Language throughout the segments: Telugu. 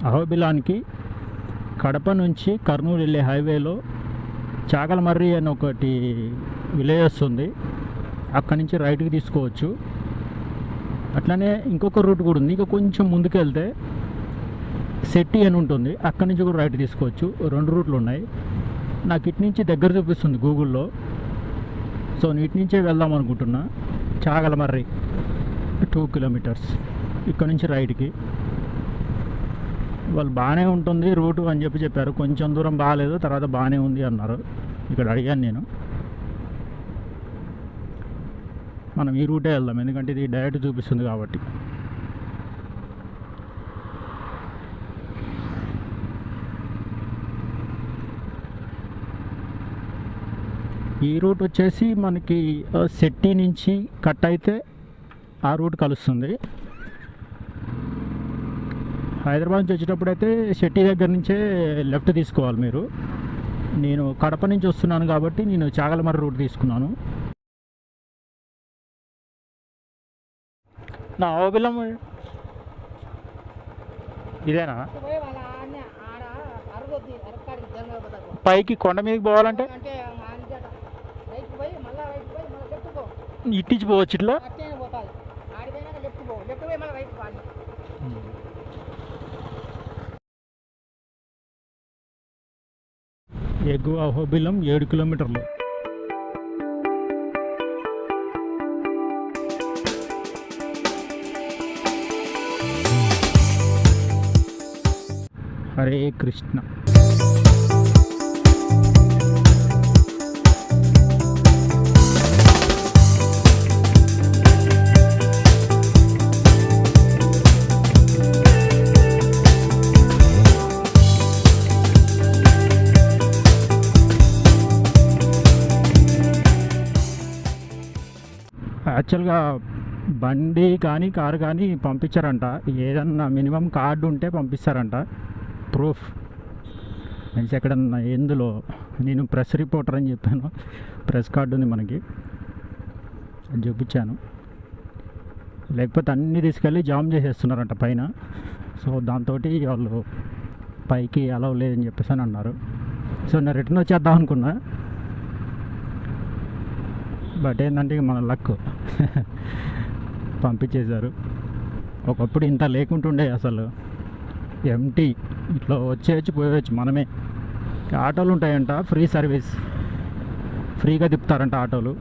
అహోబిలానికి కడప నుంచి కర్నూలు వెళ్ళే హైవేలో చాగలమర్రి అని ఒకటి విలేజ్ వస్తుంది. అక్కడి నుంచి రైట్కి తీసుకోవచ్చు. అట్లనే ఇంకొక రూట్ కూడా ఉంది. ఇంకా కొంచెం ముందుకు వెళ్తే సెట్టి అని ఉంటుంది, అక్కడి నుంచి కూడా రైట్ తీసుకోవచ్చు. 2 రూట్లు ఉన్నాయి. నాకు ఇటు నుంచి దగ్గర చూపిస్తుంది గూగుల్లో. సో ఇటు నుంచే వెళ్దాం అనుకుంటున్నా. చాగలమర్రి 2 కిలోమీటర్స్ ఇక్కడ నుంచి రైట్కి. వాళ్ళు బాగానే ఉంటుంది రూటు అని చెప్పారు. కొంచెం దూరం బాగాలేదు, తర్వాత బాగానే ఉంది అన్నారు. ఇక్కడ అడిగాను నేను. మనం ఈ రూటే వెళ్దాం, ఎందుకంటే ఇది డైరెక్ట్ చూపిస్తుంది కాబట్టి. ఈ రూట్ వచ్చేసి మనకి సెట్టి నుంచి కట్ అయితే ఆ రూట్ కలుస్తుంది. హైదరాబాద్ నుంచి వచ్చేటప్పుడు అయితే షెట్టి దగ్గర నుంచే లెఫ్ట్ తీసుకోవాలి మీరు. నేను కడప నుంచి వస్తున్నాను కాబట్టి నేను చాగలమర్రి రూట్ తీసుకున్నాను. నా అహోబిలం ఇదేనా? పైకి కొండ మీదకి పోవాలంటే ఇట్టించి పోవచ్చు ఇట్లా. ఎగువ అహోబిలం 7 కిలోమీటర్లు. హరే కృష్ణ. యాక్చువల్గా బండి కానీ కారు కానీ పంపించారంట. ఏదన్నా మినిమం కార్డు ఉంటే పంపిస్తారంట, ప్రూఫ్. మంచి ఎక్కడన్నా ఎందులో నేను ప్రెస్ రిపోర్టర్ అని చెప్పాను, ప్రెస్ కార్డు ఉంది మనకి, అది చూపించాను. లేకపోతే అన్నీ తీసుకెళ్ళి జామ్ చేసేస్తున్నారంట పైన. సో దాంతో వాళ్ళు పైకి అలవ్ లేదని చెప్పేసి అని అన్నారు. సో నేను రిటర్న్ వచ్చేద్దాం అనుకున్నా, బట్ ఏంటంటే మన లక్ పంపించేశారు. ఒకప్పుడు ఇంత లేకుంటుండే, అసలు ఎంటీ ఇట్లా వచ్చేయచ్చు పోయవచ్చు మనమే. ఆటోలు ఉంటాయంట, ఫ్రీ సర్వీస్, ఫ్రీగా తిప్పుతారంట ఆటోలు.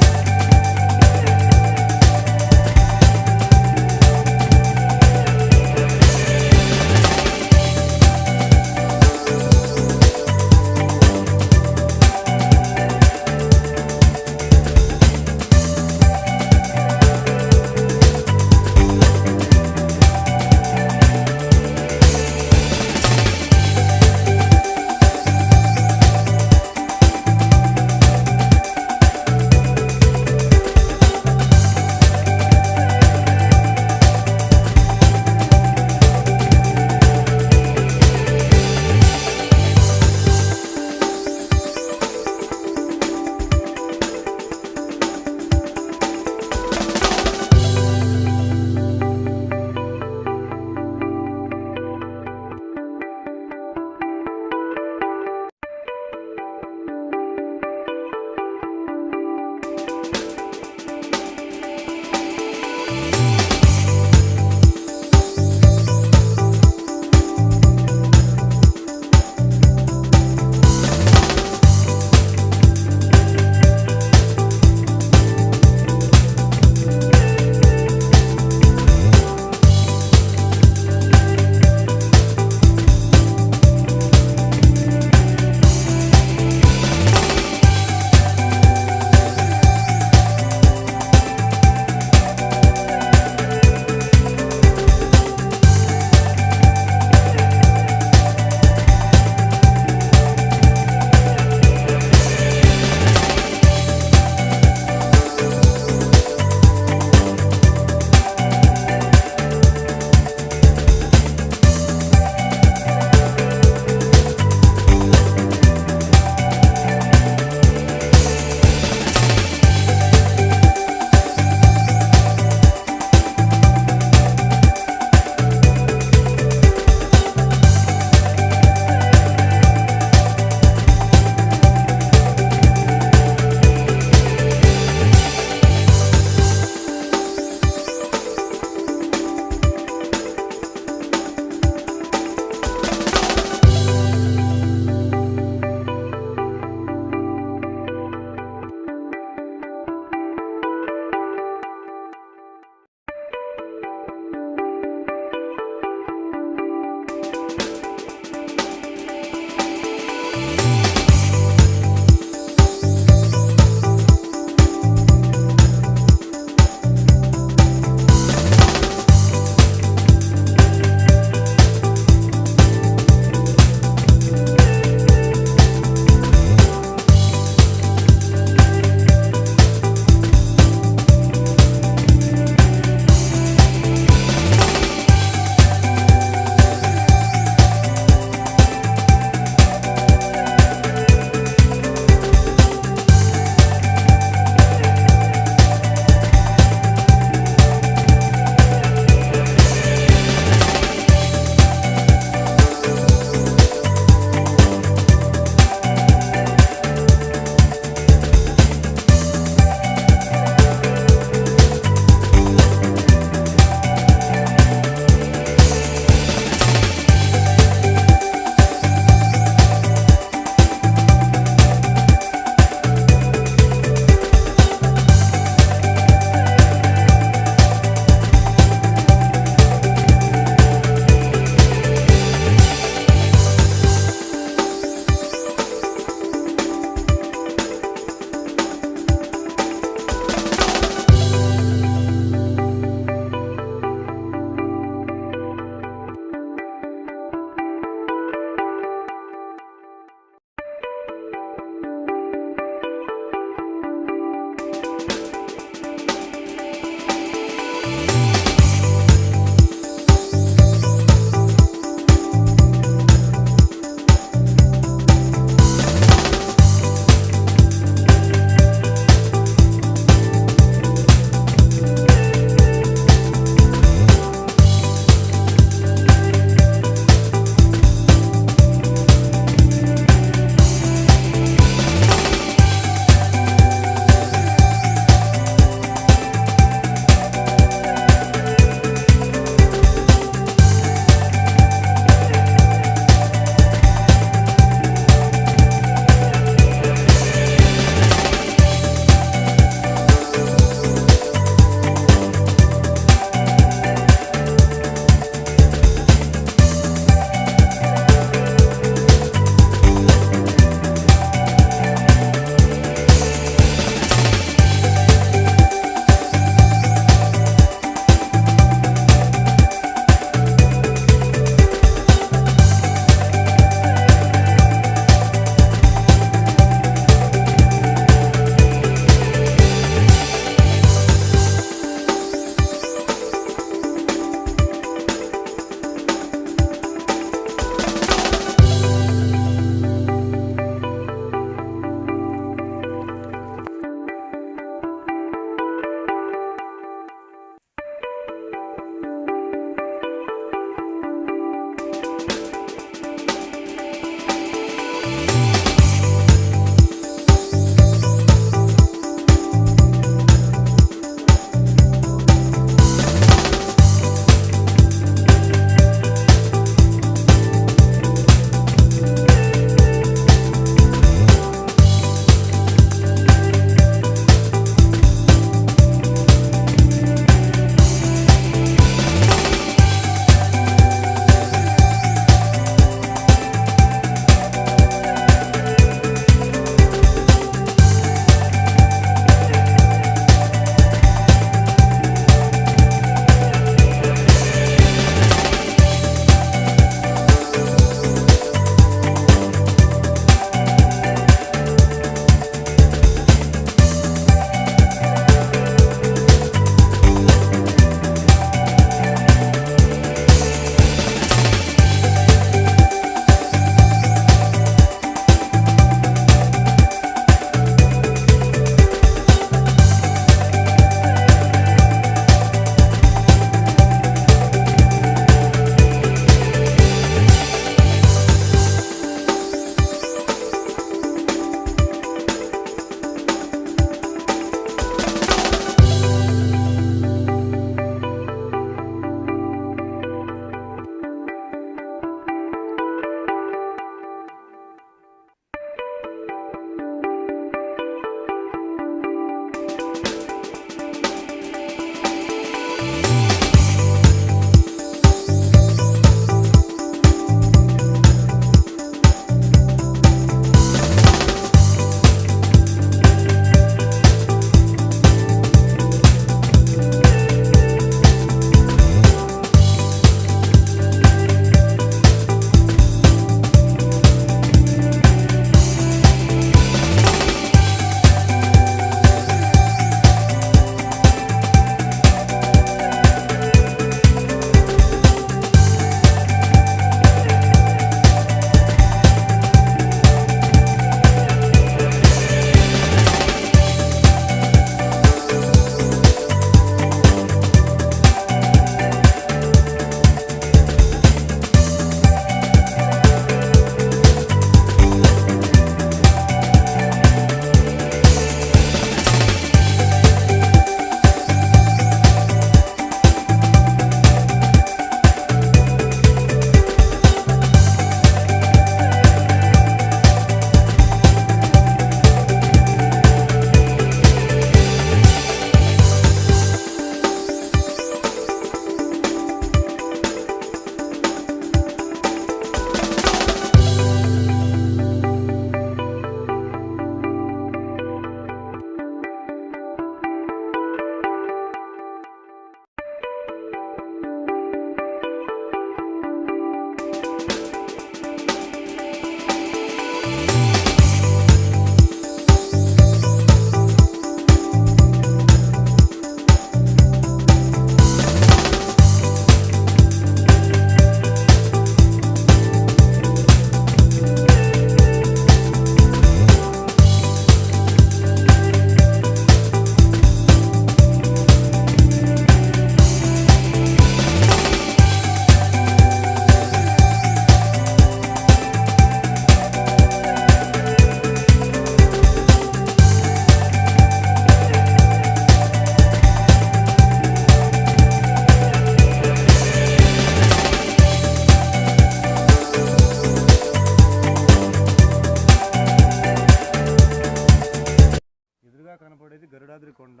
ఎదురుగా కనపడేది గరుడాద్రి కొండ.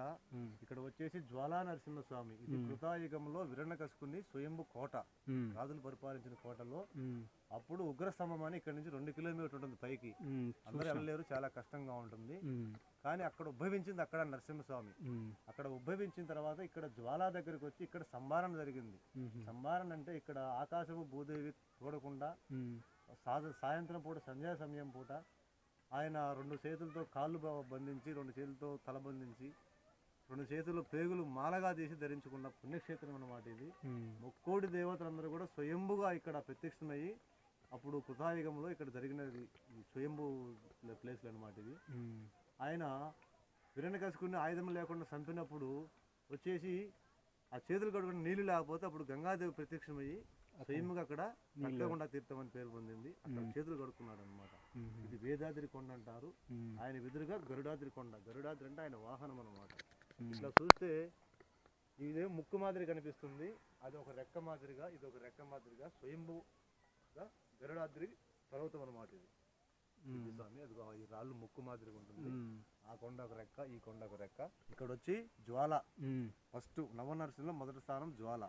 ఇక్కడ వచ్చేసి జ్వాలా నరసింహస్వామి. ఇది కృతాయుగంలో విరణ్యకశిపుని స్వయంభు కోట, రాజులు పరిపాలించిన కోటలో. అప్పుడు ఉగ్రస్తంభం అని ఇక్కడ నుంచి 2 కిలోమీటర్లు ఉంటుంది పైకి. అందరూ వెళ్ళలేరు, చాలా కష్టంగా ఉంటుంది. కానీ అక్కడ ఉద్భవించింది అక్కడ నరసింహస్వామి. అక్కడ ఉద్భవించిన తర్వాత ఇక్కడ జ్వాలా దగ్గరికి వచ్చి ఇక్కడ సంభారణ జరిగింది. సంభారణ అంటే ఇక్కడ ఆకాశము భూదేవి చూడకుండా సాయంత్రం పూట సంధ్యా సమయం పూట ఆయన 2 చేతులతో కాళ్ళు బంధించి, 2 చేతులతో తల బంధించి, 2 చేతుల్లో పేగులు మాలగా తీసి ధరించుకున్న పుణ్యక్షేత్రం అన్నమాట ఇది. ముక్కోడి దేవతలందరూ కూడా స్వయంభుగా ఇక్కడ ప్రత్యక్షమయ్యి అప్పుడు కృతాయుగంలో ఇక్కడ జరిగినది స్వయంభూ ప్లేస్లు అన్నమాట ఇది. ఆయన విరణ్యకశిపుని ఆయుధం లేకుండా చంపినప్పుడు వచ్చేసి ఆ చేతులు కడుకుని నీళ్లు లేకపోతే అప్పుడు గంగాదేవి ప్రత్యక్షమయ్యి స్వయంగా అక్కడ నక్కగుండ తీర్థం అని పేరు పొందింది. అక్కడ చేతులు కడుక్కున్నాడు అనమాట. ఇది వేదాద్రి కొండ అంటారు. ఆయన ఎదురుగా గరుడాద్రి కొండ. గరుడాద్రి అంటే ఆయన వాహనం అనమాట. ఇట్లా చూస్తే ఇదే ముక్కు మాదిరి కనిపిస్తుంది, అది ఒక రెక్క మాదిరిగా, ఇది ఒక రెక్క మాదిరిగా స్వయంభూగా గరుడాద్రి పర్వతం అనమాట. ఇది స్వామి, అది ఈ రాళ్ళు ముక్కు మాదిరిగా ఉంటుంది. ఆ కొండ ఒక రెక్క, ఈ కొండ ఒక రెక్క. ఇక్కడ వచ్చి జ్వాల ఫస్ట్ నవనరసింహ మొదటి స్థానం జ్వాల.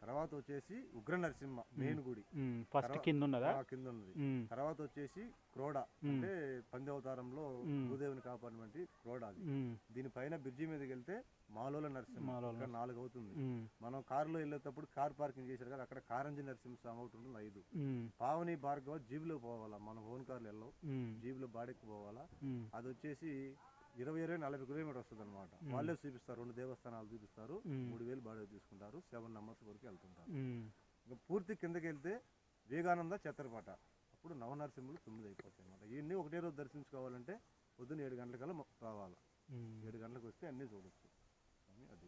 తర్వాత వచ్చేసి ఉగ్ర నరసింహ మెయిన్ గుడి ఫస్ట్ కింద ఉన్నది. తర్వాత వచ్చేసి క్రోడ అంటే పంది అవతారంలో భూదేవిని కాపాడినటువంటి క్రోడ. అది దీనిపైన బ్రిడ్జి మీదకి వెళ్తే మాలోల నరసింహ 4 అవుతుంది. మనం కారులో వెళ్ళేటప్పుడు కార్ పార్కింగ్ చేశారు కదా, అక్కడ కారంజి నరసింహస్వామి ఒకటి ఉంటుంది 5. పావని భార్గవ జీబులో పోవాలా, మనం ఓన్ కార్లు వెళ్ళాం, జీబులో బాడెక్కి పోవాలా. అది వచ్చేసి 20-40 కిలోమీటర్ వస్తుంది అనమాట. వాళ్ళే చూపిస్తారు, 2 దేవస్థానాలు చూపిస్తారు, 3000 బాడీ తీసుకుంటారు, 7 numbers వరకు వెళ్తుంటారు. ఇంకా పూర్తి కిందకి వెళ్తే వివేకానంద ఛత్రపట, అప్పుడు నవనరసింహులు 9 అయిపోతాయి అనమాట. ఇవన్నీ ఒకటే రోజు దర్శించుకోవాలంటే పొద్దున్న 7 గంటలకల్లా రావాలి. 7 గంటలకు వస్తే అన్నీ చూడొచ్చు. అది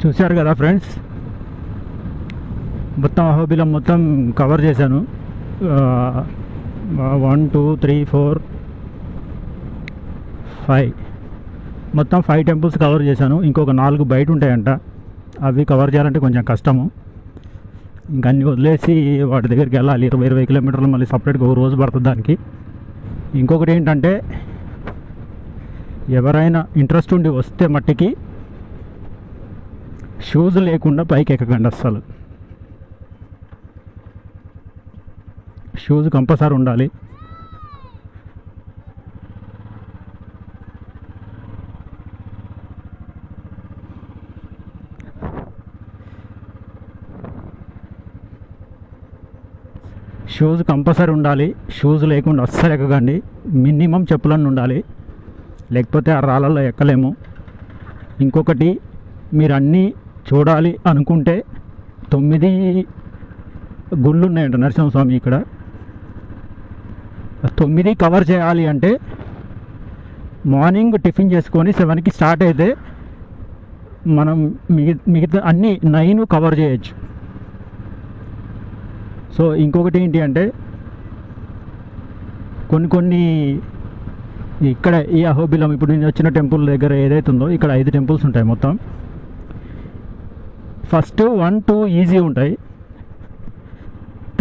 చూశారు కదా ఫ్రెండ్స్, మొత్తం అహోబిలం మొత్తం కవర్ చేశాను. 1 2 3 4 5 మొత్తం 5 టెంపుల్స్ కవర్ చేశాను. ఇంకొక 4 బయట ఉంటాయంట, అవి కవర్ చేయాలంటే కొంచెం కష్టము. ఇంకా అన్నీ వదిలేసి వాటి దగ్గరికి వెళ్ళాలి. 20 కిలోమీటర్లు మళ్ళీ సపరేట్గా ఒక రోజు పడుతుంది దానికి. ఇంకొకటి ఏంటంటే, ఎవరైనా ఇంట్రెస్ట్ ఉండి వస్తే మట్టికి షూస్ లేకుండా పైకి ఎక్కకండి. అస్సలు షూస్ కంపల్సరీ ఉండాలి. షూస్ కంపల్సరీ ఉండాలి. షూస్ లేకుండా అస్సలు ఎక్కకండి. మినిమం చెప్పులన్నీ ఉండాలి. లేకపోతే ఆ రాళ్ళల్లో ఎక్కలేము. ఇంకొకటి, మీరు అన్నీ చూడాలి అనుకుంటే 9 గుళ్ళు ఉన్నాయంట నరసింహస్వామి ఇక్కడ. 9 కవర్ చేయాలి అంటే మార్నింగ్ టిఫిన్ చేసుకొని 7కి స్టార్ట్ అయితే మనం మిగతా అన్నీ 9 కవర్ చేయొచ్చు. సో ఇంకొకటి ఏంటి అంటే కొన్ని ఇక్కడ ఈ అహోబిలం ఇప్పుడు నేను వచ్చిన టెంపుల్ దగ్గర ఏదైతే ఉందో ఇక్కడ 5 టెంపుల్స్ ఉంటాయి మొత్తం. ఫస్ట్ 1, 2 ఈజీ ఉంటాయి.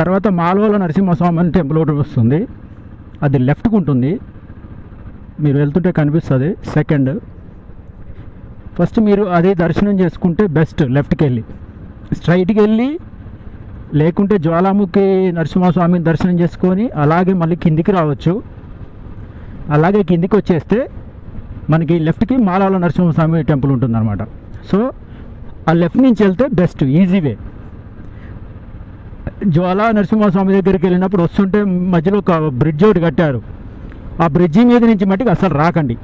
తర్వాత మాల్వాల నరసింహస్వామి అని టెంపుల్ ఒకటి వస్తుంది, అది లెఫ్ట్కి ఉంటుంది, మీరు వెళ్తుంటే కనిపిస్తుంది. సెకండ్, ఫస్ట్ మీరు అది దర్శనం చేసుకుంటే బెస్ట్. లెఫ్ట్కి వెళ్ళి స్ట్రైట్కి వెళ్ళి, లేకుంటే జ్వాలాముఖి నరసింహస్వామిని దర్శనం చేసుకొని అలాగే మళ్ళీ కిందికి రావచ్చు. అలాగే కిందికి వచ్చేస్తే మనకి లెఫ్ట్కి మాలాల నరసింహస్వామి టెంపుల్ ఉంటుందన్నమాట. సో ఆ లెఫ్ట్ నుంచి వెళ్తే బెస్ట్, ఈజీ వే. జ్వాలా నరసింహస్వామి దగ్గరికి వెళ్ళినప్పుడు వస్తుంటే మధ్యలో ఒక బ్రిడ్జ్ ఒకటి కట్టారు, ఆ బ్రిడ్జి మీద నుంచి మట్టికి అసలు రాకండి.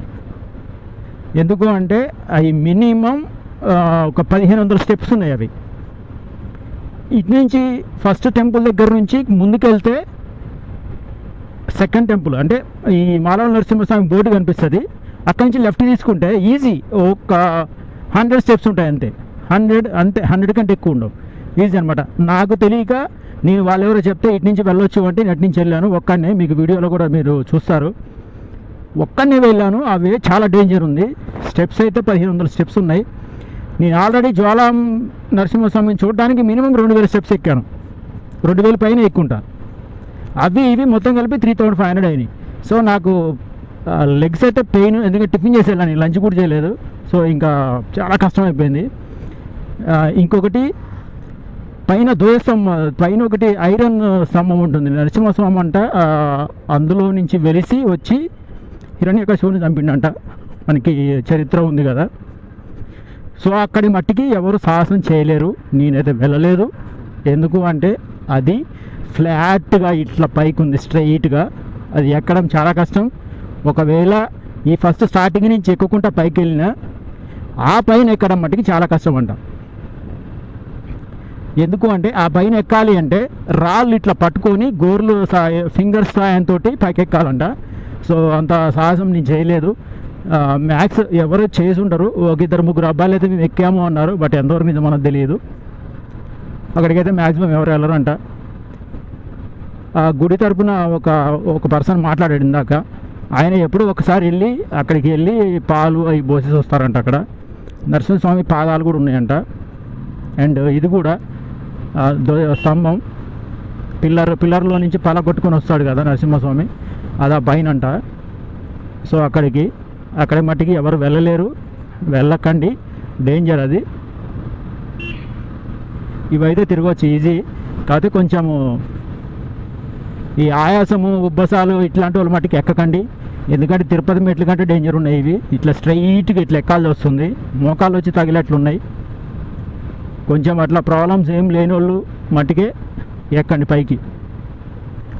ఎందుకు అంటే అవి మినిమం ఒక 1500 స్టెప్స్ ఉన్నాయి. అవి ఇటు నుంచి ఫస్ట్ టెంపుల్ దగ్గర నుంచి ముందుకెళ్తే సెకండ్ టెంపుల్ అంటే ఈ మాలవ నరసింహస్వామి బోర్డు కనిపిస్తుంది, అక్కడి నుంచి లెఫ్ట్ తీసుకుంటే ఈజీ ఒక 100 స్టెప్స్ ఉంటాయి అంతే. 100 కంటే ఎక్కువ ఉండవు, ఈజీ అనమాట. నాకు తెలియక నేను వాళ్ళెవరో చెప్తే ఇటు నుంచి వెళ్ళొచ్చు అంటే అటు నుంచి వెళ్ళాను ఒక్కడనే. మీకు వీడియోలో కూడా మీరు చూస్తారు, ఒక్కడనే వెళ్ళాను. ఆ వే చాలా డేంజర్ ఉంది. స్టెప్స్ అయితే 1500 స్టెప్స్ ఉన్నాయి. నేను ఆల్రెడీ జ్వాలా నరసింహస్వామిని చూడడానికి మినిమం 2000 స్టెప్స్ ఎక్కాను, 2000 పైన ఎక్కుంటా. అవి ఇవి మొత్తం కలిపి 3500 అయినాయి. సో నాకు లెగ్స్ అయితే పెయిన్, ఎందుకంటే టిఫిన్ చేసి వెళ్ళాను, లంచ్ కూడా చేయలేదు. సో ఇంకా చాలా కష్టమైపోయింది. ఇంకొకటి పైన పైన ఒకటి ఐరన్ స్తంభం ఉంటుంది నరసింహస్వామి అంట, అందులో నుంచి వెలిసి వచ్చి హిరణ్యకశిపుని చంపిండంట, మనకి చరిత్ర ఉంది కదా. సో అక్కడి మట్టికి ఎవరు సాహసం చేయలేరు, నేనైతే వెళ్ళలేదు. ఎందుకు అంటే అది ఫ్లాట్గా ఇట్లా పైకి ఉంది స్ట్రైట్గా, అది ఎక్కడం చాలా కష్టం. ఒకవేళ ఈ ఫస్ట్ స్టార్టింగ్ నుంచి ఎక్కుకుంటా పైకి వెళ్ళినా ఆ పైన ఎక్కడం మట్టికి చాలా కష్టం అంట. ఎందుకు అంటే ఆ పైన ఎక్కాలి అంటే రాళ్ళు ఇట్లా పట్టుకొని గోర్లు ఫింగర్స్ సాయంతో పైకి ఎక్కాలంట. సో అంత సాహసం నేను చేయలేదు. మ్యాక్స్ ఎవరు చేసి ఉంటారు, ఒక 2-3 అబ్బాయిలు అయితే మేము ఎక్కాము అన్నారు, బట్ ఎంతవరకు ఇది మనకు తెలియదు. అక్కడికైతే మ్యాక్సిమం ఎవరు వెళ్ళరంట. ఆ గుడి తరపున ఒక పర్సన్ మాట్లాడాడు ఇందాక, ఆయన ఎప్పుడు ఒకసారి వెళ్ళి అక్కడికి వెళ్ళి పాలు అవి పోసేసి వస్తారంట. అక్కడ నరసింహస్వామి పాదాలు కూడా ఉన్నాయంట. అండ్ ఇది కూడా స్తంభం పిల్లర్లో నుంచి పల కొట్టుకొని వస్తాడు కదా నరసింహస్వామి, అది ఆ పైన అంట. సో అక్కడి మట్టికి ఎవరు వెళ్ళలేరు, వెళ్ళకండి, డేంజర్ అది. ఇవైతే తిరగవచ్చు ఈజీ, కాకపోతే కొంచెము ఈ ఆయాసము ఉబ్బసాలు ఇట్లాంటి వాళ్ళ మట్టికి ఎక్కకండి. ఎందుకంటే తిరుపతి మెట్ల కంటే డేంజర్ ఉన్నాయి ఇవి. ఇట్లా స్ట్రైట్గా ఇట్లా ఎక్కాల్సి వస్తుంది, మోకాళ్ళు వచ్చి తగిలేట్లున్నాయి. కొంచెం అట్లా ప్రాబ్లమ్స్ ఏం లేని వాళ్ళు మట్టికే ఎక్కండి పైకి,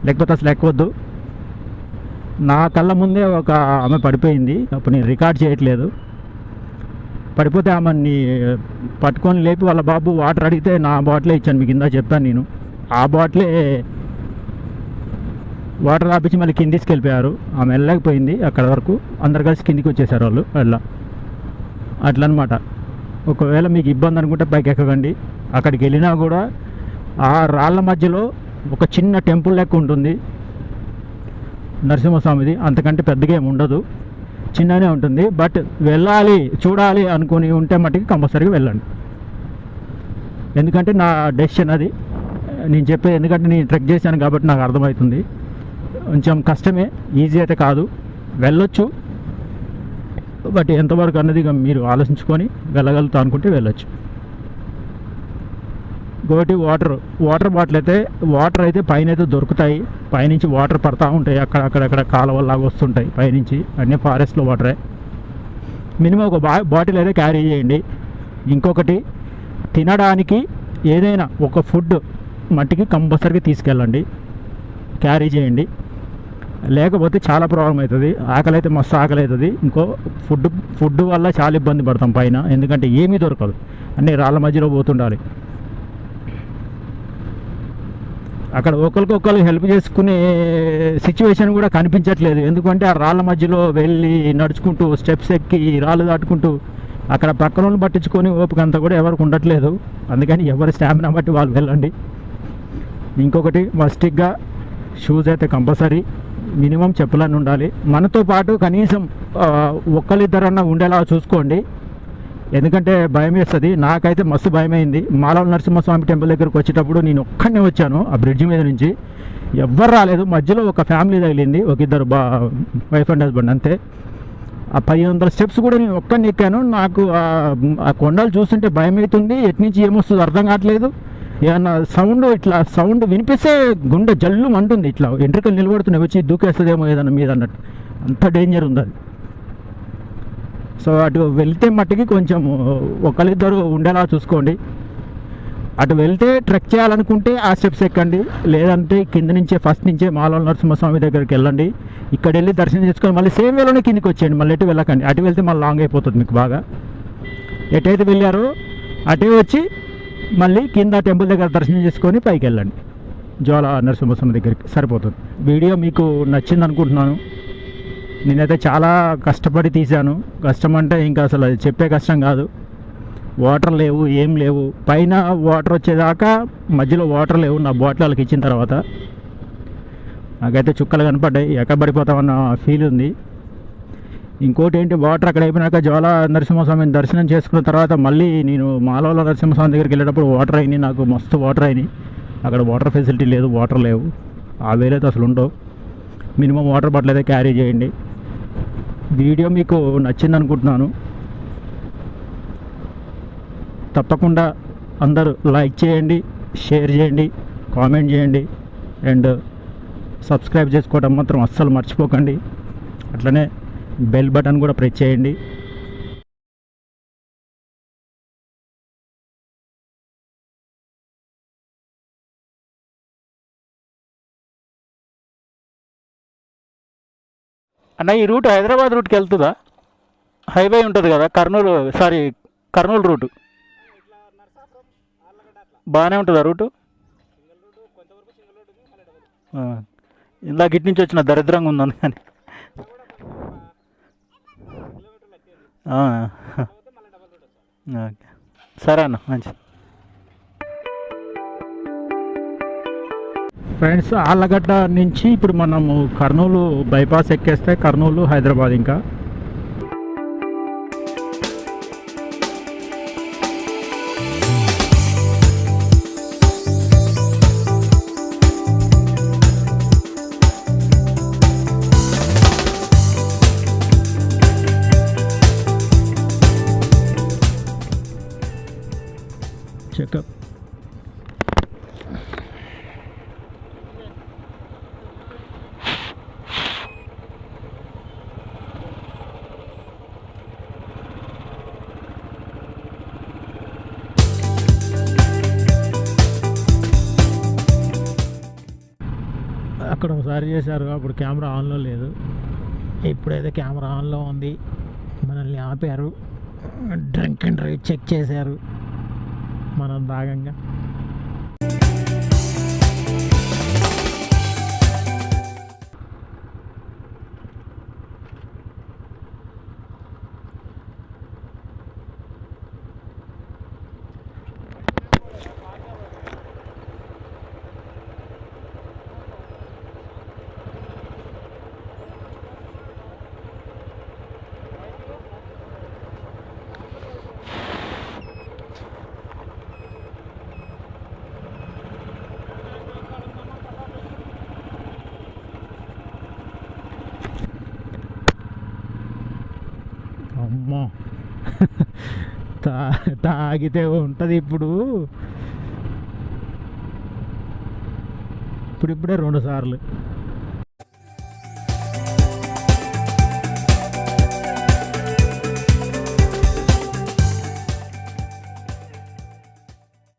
లేకపోతే అసలు ఎక్కవద్దు. నా కళ్ళ ముందే ఒక ఆమె పడిపోయింది, అప్పుడు నేను రికార్డ్ చేయట్లేదు. పడిపోతే ఆమెని పట్టుకొని లేపి వాళ్ళ బాబు వాటర్ అడిగితే నా బాటిలే ఇచ్చాను, మీకు కింద చెప్పాను నేను. ఆ బాటిలే వాటర్ ఆపించి మళ్ళీ కింద తీసుకెళ్ళిపోయారు. ఆమె వెళ్ళలేకపోయింది అక్కడ వరకు, అందరు కలిసి కిందికి వచ్చేసారు వాళ్ళు అట్లా అనమాట. ఒకవేళ మీకు ఇబ్బంది అనుకుంటే పైకి ఎక్కకండి. అక్కడికి వెళ్ళినా కూడా ఆ రాళ్ళ మధ్యలో ఒక చిన్న టెంపుల్ లెక్క ఉంటుంది నరసింహస్వామిది, అంతకంటే పెద్దగా ఏమి ఉండదు, చిన్ననే ఉంటుంది. బట్ వెళ్ళాలి చూడాలి అనుకుని ఉంటే మట్టుకి కంపల్సరీగా వెళ్ళండి. ఎందుకంటే నా డెసిషన్ అది నేను చెప్పేది, ఎందుకంటే నేను ట్రెక్ చేశాను కాబట్టి నాకు అర్థమవుతుంది. కొంచెం కష్టమే, ఈజీ అయితే కాదు, వెళ్ళొచ్చు. బట్ ఎంతవరకు అన్నది మీరు ఆలోచించుకొని వెళ్ళగలుగుతా అనుకుంటే వెళ్ళొచ్చు. ఇంకోటి వాటర్ బాటిల్ అయితే వాటర్ అయితే పైన అయితే దొరుకుతాయి, పైనుంచి వాటర్ పడతా ఉంటాయి, అక్కడక్కడ కాలువలాగా వస్తుంటాయి పైనుంచి, అన్నీ ఫారెస్ట్లో వాటరే. మినిమం ఒక బాటిల్ అయితే క్యారీ చేయండి. ఇంకొకటి తినడానికి ఏదైనా ఒక ఫుడ్ మట్టికి కంపల్సరీగా తీసుకెళ్ళండి, క్యారీ చేయండి. లేకపోతే చాలా ప్రాబ్లం అవుతుంది. ఆకలి అయితే మస్తు ఆకలి అవుతుంది. ఇంకో ఫుడ్ వల్ల చాలా ఇబ్బంది పడతాం పైన, ఎందుకంటే ఏమీ దొరకదు, అన్నీ రాళ్ళ మధ్యలో పోతుండాలి. అక్కడ ఒకరికొకరు హెల్ప్ చేసుకునే సిచ్యువేషన్ కూడా కనిపించట్లేదు, ఎందుకంటే ఆ రాళ్ళ మధ్యలో వెళ్ళి నడుచుకుంటూ స్టెప్స్ ఎక్కి రాళ్ళు దాటుకుంటూ అక్కడ పక్కన వాళ్ళు పట్టించుకొని ఓపిక అంతా కూడా ఎవరికి ఉండట్లేదు. అందుకని ఎవరి స్టామినా బట్టి వాళ్ళు వెళ్ళండి. ఇంకొకటి మస్టిక్గా షూస్ అయితే కంపల్సరీ, మినిమం చెప్పులన్నీ ఉండాలి. మనతో పాటు కనీసం ఒక్కరిద్దరన్నా ఉండేలా చూసుకోండి, ఎందుకంటే భయం వేస్తుంది. నాకైతే మస్తు భయమైంది. మాలవ నరసింహస్వామి టెంపుల్ దగ్గరకు వచ్చేటప్పుడు నేను ఒక్కడనే వచ్చాను, ఆ బ్రిడ్జ్ మీద నుంచి ఎవ్వరు రాలేదు. మధ్యలో ఒక ఫ్యామిలీ తగిలింది, ఒక ఇద్దరు వైఫ్ అండ్ హస్బెండ్, అంతే. ఆ 500 స్టెప్స్ కూడా నేను ఒక్కడిని ఎక్కాను. నాకు ఆ కొండలు చూస్తుంటే భయం అవుతుంది, ఎట్నుంచి ఏమొస్తుందో అర్థం కావట్లేదు. ఏమన్నా ఇట్లా సౌండ్ వినిపిస్తే గుండె జల్లు అంటుంది, ఇట్లా ఎంట్రుకలు నిలబడుతున్నాయి, వచ్చి దూకేస్తుందేమో ఏదన్నా మీద అన్నట్టు, అంత డేంజర్ ఉంది అది. సో అటు వెళ్తే మట్టికి కొంచెం ఒకరిద్దరు ఉండేలా చూసుకోండి. అటు వెళ్తే ట్రెక్ చేయాలనుకుంటే ఆ స్టెప్స్ ఎక్కండి, లేదంటే కింద నుంచే ఫస్ట్ నుంచే మాలవ నరసింహస్వామి దగ్గరికి వెళ్ళండి. ఇక్కడ వెళ్ళి దర్శనం చేసుకొని మళ్ళీ సేమ్ వేలోనే కిందికి వచ్చేయండి, మళ్ళీ ఎటు వెళ్ళకండి. అటు వెళ్తే మళ్ళీ లాంగ్ అయిపోతుంది మీకు బాగా. ఎటైతే వెళ్ళారో అటే వచ్చి మళ్ళీ కింద టెంపుల్ దగ్గర దర్శనం చేసుకొని పైకి వెళ్ళండి, జ్వాలా నరసింహస్వామి దగ్గరికి, సరిపోతుంది. వీడియో మీకు నచ్చింది అనుకుంటున్నాను. నేనైతే చాలా కష్టపడి తీశాను. కష్టం అంటే ఇంకా అసలు అది చెప్పే కష్టం కాదు. వాటర్ లేవు, ఏం లేవు. పైన వాటర్ వచ్చేదాకా మధ్యలో వాటర్ లేవు. నా బాటిల్ వాళ్ళకి ఇచ్చిన తర్వాత నాకైతే చుక్కలు కనపడ్డాయి, ఎక్కబడిపోతామన్న ఫీల్ ఉంది. ఇంకోటి ఏంటి, వాటర్ అక్కడ అయిపోయినాక జ్వాలా నరసింహస్వామిని దర్శనం చేసుకున్న తర్వాత మళ్ళీ నేను మాలవల నరసింహస్వామి దగ్గరికి వెళ్ళేటప్పుడు వాటర్ అయినాయి, నాకు మస్తు వాటర్ అయినాయి. అక్కడ వాటర్ ఫెసిలిటీ లేదు, వాటర్ లేవు, ఆ వేలైతే అసలు ఉండవు. మినిమం వాటర్ బాటిల్ అయితే క్యారీ చేయండి. వీడియో మీకు నచ్చింది అనుకుంటున్నాను. తప్పకుండా అందరూ లైక్ చేయండి, షేర్ చేయండి, కామెంట్ చేయండి, అండ్ సబ్స్క్రైబ్ చేసుకోవడం మాత్రం అస్సలు మర్చిపోకండి. అట్లనే బెల్ బటన్ కూడా ప్రెస్ చేయండి. అన్న ఈ రూట్ హైదరాబాద్ రూట్కి వెళ్తుందా? హైవే ఉంటుంది కదా, కర్నూలు రూటు బాగానే ఉంటుందా రూటు? ఇందాక ఇటు నుంచి వచ్చిన దరిద్రంగా ఉందని కానీ ఓకే, సరే అన్న, మంచి. ఫ్రెండ్స్, ఆళ్ళగడ్డ నుంచి ఇప్పుడు మనము కర్నూలు బైపాస్ ఎక్కేస్తే కర్నూలు హైదరాబాద్. ఇంకా చెకప్ అక్కడ ఒకసారి చేశారు, అప్పుడు కెమెరా ఆన్లో లేదు. ఇప్పుడైతే కెమెరా ఆన్లో ఉంది. మనల్ని ఆపారు, డ్రింక్ అండ్ డ్రైవ్ చెక్ చేశారు మనం భాగంగా. అమ్మో, తాగితే ఉంటుంది. ఇప్పుడే 2 సార్లు